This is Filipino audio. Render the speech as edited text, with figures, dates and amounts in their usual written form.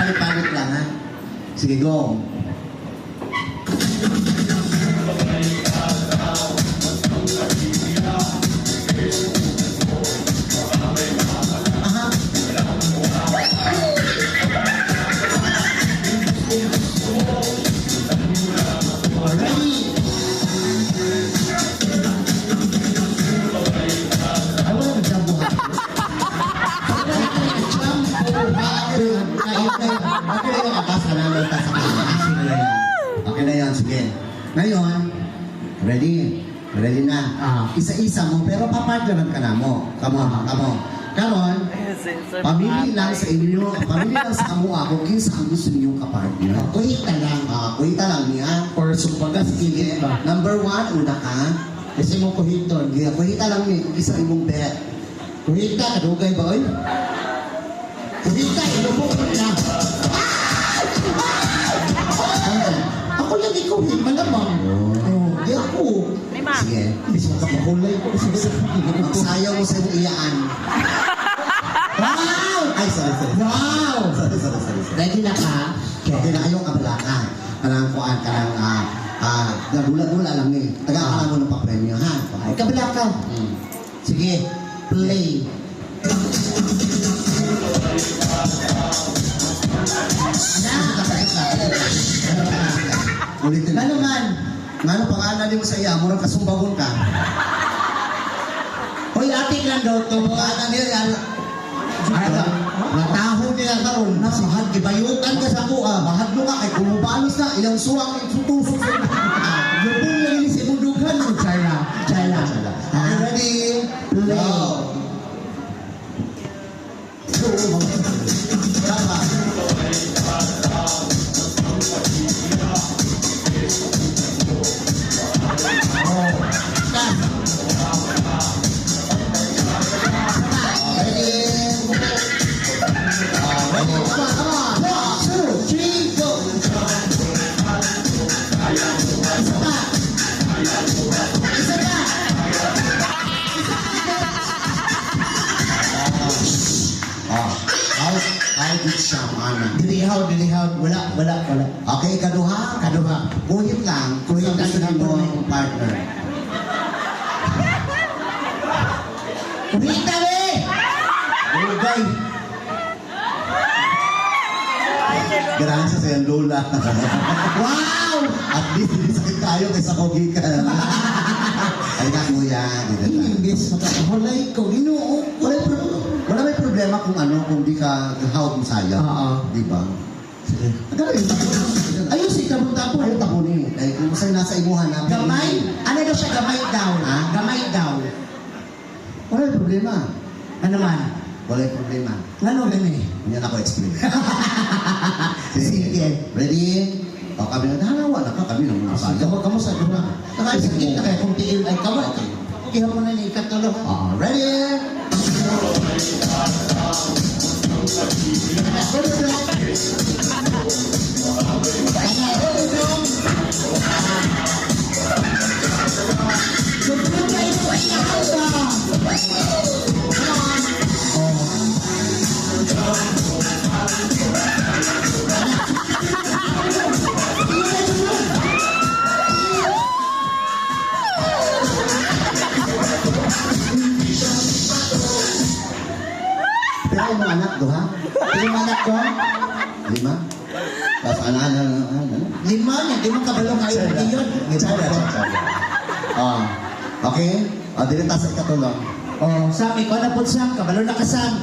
papalit-palit lang, ha? Sige, go. Aha. Ready? I want to jump buhat. Okay na yan, sige. Ngayon, ready? Ready na. Isa-isa mo, pero papartneran ka na mo. Kamo. Karon, pamili lang sa inyo, pamili lang sa kamua kung kinsa ang gusto ninyong kapartner. Kuhita lang. Kuhita lang niya. Or sumbaga, Sige. Number 1, una ka. kasi mo kuhiton. Kuhita lang ni, kung isa imong bet. Kuhita, kadugay ba, oy? Kuhita, ilubok ko na. Ako lang ikuhin, malamang. Di ako. Sige. Bis makapahulay ko. Magsayaw mo sa imong iyaan. Wow! Ay, sorry. Wow! Sorry. Ready na ka? Okay na kayong kabalakan. Kanang kuan, kanang nagula-gula lang eh. Taga-akala mo ng papremyo, ha? Ay, kabila ka. Sige, play. Ulitin. Ano man? Ngano pangalan mo sa iya, murang kasumbagon ka. Hoy, atik lang daw to. Pangalan niya, Nataho nila karon. Mahad, gibayutan ka sa kuha. Mahad mo ka, kay kumubalos na, ilang suwang itutusok sa Lubong lang ini si Bundugan mo, Chara. Chara. Okay, ready? Play. Go. Tama. Dilihaw. Wala. Okay, kaduha. Kuhit lang. Kuhit lang sa mo ang partner. Kumita eh! Ugay. Ganahan sa sa'yo, Lola. Wow! At least, hindi sakit tayo kaysa kogi ka. Ay na, kuya. Imbes makakahulay ko. Ginoo ko. Wala may problema kung kung di ka hawag mo saya. Di ba? Sige. Ayusin ka mong tapo. Ayaw tapo ni. Ay, kung sa'yo nasa imuhan na. Gamay? Ano daw siya? Gamay daw. Ha? Gamay daw. Wala may problema. Ano man? Wala may problema. Ano gani? Hindi ako explain. Sige. Ready? O kami na, nanawa na ka kami ng mga saya. Kamusta ka na? Nakasakit na kaya kung tiil ay kaway. Kaya mo na ni ikatulong. Ready? Pero mo anak do ha? Lima anak ko? 5? Tapos ano? Lima niya. Di mo kabalo kayo ngayon. Okay? Dili ta sa ikatulong. Oh, sabi ko na po siyang kabalo na kasam.